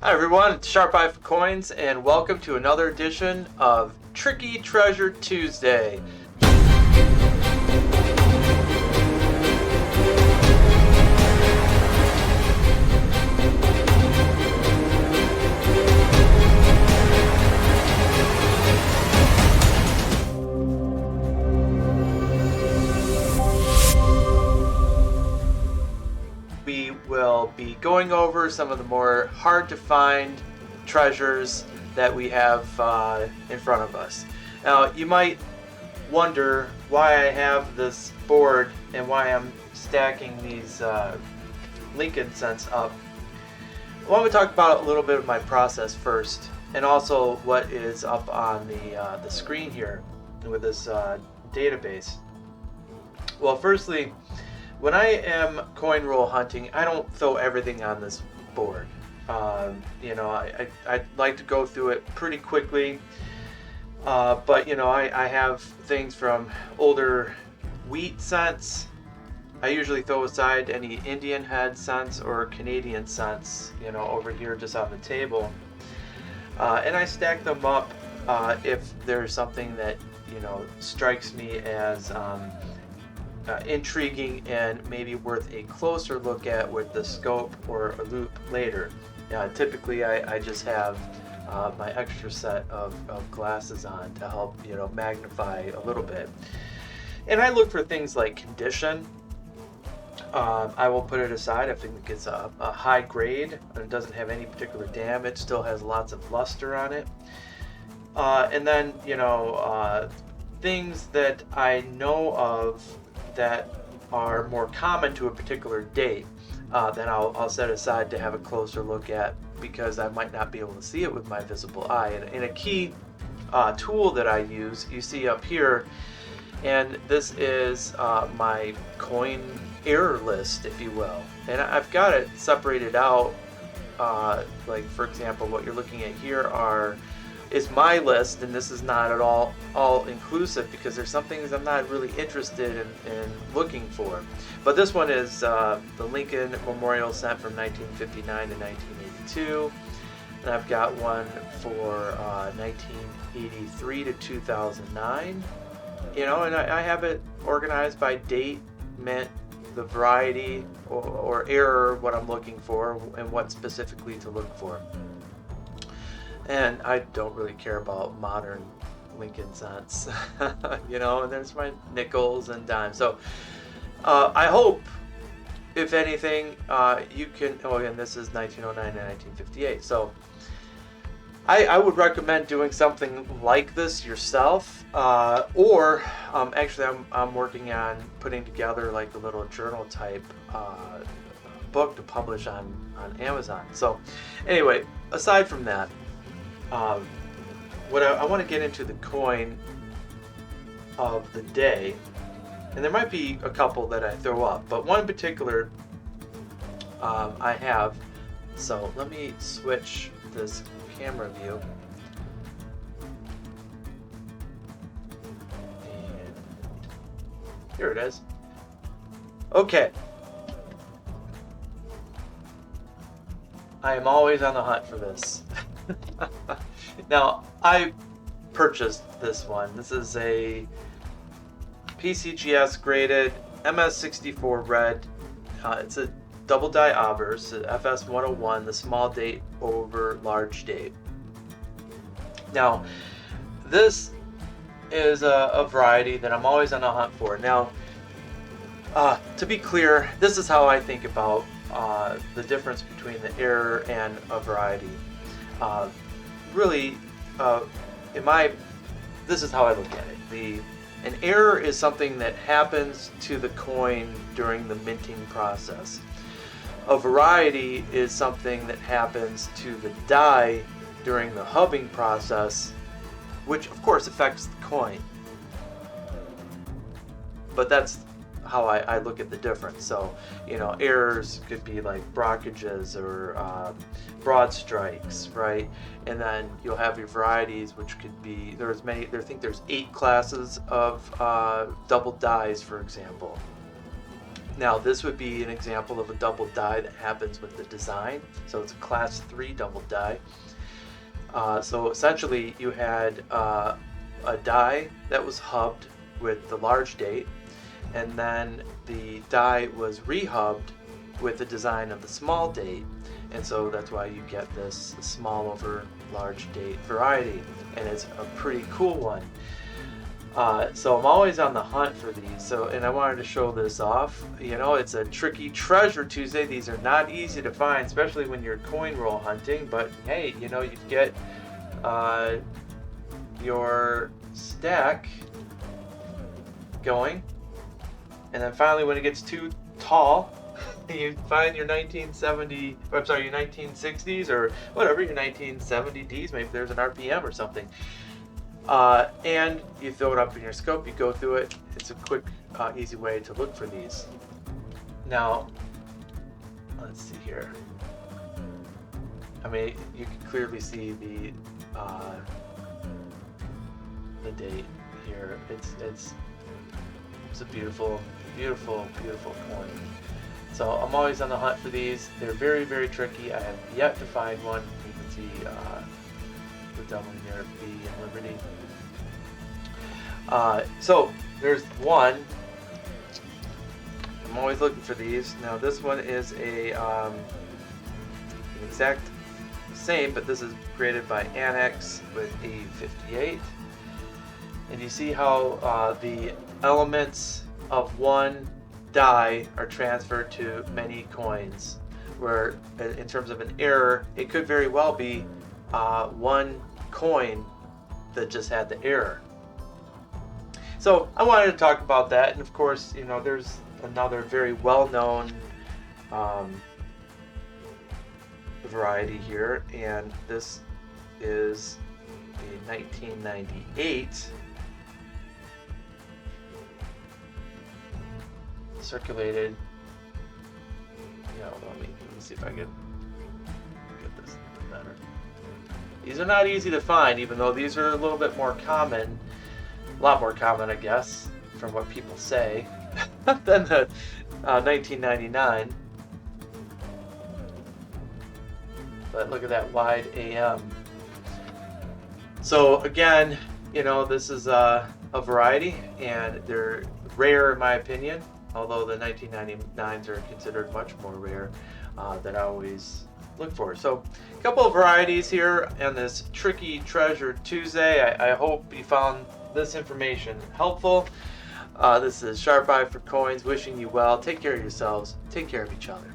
Hi everyone, it's Sharp Eye for Coins, and welcome to another edition of Tricky Treasure Tuesday. We will be going over some of the more hard to find treasures that we have in front of us. Now, you might wonder why I have this board and why I'm stacking these Lincoln cents up. I want to talk about a little bit of my process first, and also what is up on the screen here with this database. Well, firstly, when I am coin roll hunting, I don't throw everything on this board. I like to go through it pretty quickly. But I have things from older wheat cents. I usually throw aside any Indian head cents or Canadian cents, over here just on the table. And I stack them up if there's something that, strikes me as intriguing and maybe worth a closer look at with the scope or a loop later. Typically I just have my extra set of glasses on to help magnify a little bit, and I look for things like condition. I will put it aside. I think it's a high grade and it doesn't have any particular damage, still has lots of luster on it, and then things that I know of that are more common to a particular date, then I'll set aside to have a closer look at, because I might not be able to see it with my visible eye. And a key tool that I use, you see up here, and this is my coin error list, if you will. And I've got it separated out, like for example, what you're looking at here is my list, and this is not at all inclusive, because there's some things I'm not really interested in looking for. But this one is the Lincoln Memorial cent from 1959 to 1982, and I've got one for 1983 to 2009. And I have it organized by date, mint, the variety or error, what I'm looking for, and what specifically to look for. And I don't really care about modern Lincoln cents, and there's my nickels and dimes. So I hope, if anything, you can, again, this is 1909 to 1958. So I would recommend doing something like this yourself, or actually I'm working on putting together like a little journal type book to publish on Amazon. So anyway, aside from that, what I want to get into the coin of the day, and there might be a couple that I throw up, but one in particular I have. So let me switch this camera view, and here it is. Okay, I am always on the hunt for this. Now, I purchased this one. This is a PCGS graded MS64 red. It's a double die obverse, FS 101, the small date over large date. Now, this is a variety that I'm always on the hunt for. Now, to be clear, this is how I think about the difference between the error and a variety. Really, this is how I look at it. An error is something that happens to the coin during the minting process. A variety is something that happens to the die during the hubbing process, which of course affects the coin. But that's how I look at the difference. So, errors could be like brockages or broad strikes, right? And then you'll have your varieties, which could be, I think there's 8 classes of double dies, for example. Now this would be an example of a double die that happens with the design. So it's a class 3 double die. So essentially you had a die that was hubbed with the large date, and then the die was rehubbed with the design of the small date, and so that's why you get this small over large date variety, and it's a pretty cool one. So I'm always on the hunt for these. And I wanted to show this off. It's a tricky treasure Tuesday. These are not easy to find, especially when you're coin roll hunting. But hey, you get your stack going, and then finally when it gets too tall, you find your 1960s or whatever, your 1970Ds. Maybe there's an RPM or something. And you throw it up in your scope, you go through it. It's a quick, easy way to look for these. Now, let's see here. I mean, you can clearly see the date here. It's a beautiful, beautiful, beautiful coin. So I'm always on the hunt for these. They're very, very tricky. I have yet to find one. You can see the doubling there, B and Liberty. So there's one. I'm always looking for these. Now this one is an exact same, but this is created by Annex with A58. And you see how the elements of one die are transferred to many coins, where in terms of an error, it could very well be one coin that just had the error. So I wanted to talk about that, and of course, there's another very well-known variety here, and this is a 1998 circulated. Let me see if I can get this better. These are not easy to find, even though these are a little bit more common, a lot more common, I guess, from what people say, than the 1999. But look at that wide AM. So again, this is a variety, and they're rare in my opinion, although the 1999s are considered much more rare that I always look for. So a couple of varieties here on this Tricky Treasure Tuesday. I hope you found this information helpful. This is Sharp Eye for Coins, wishing you well. Take care of yourselves. Take care of each other.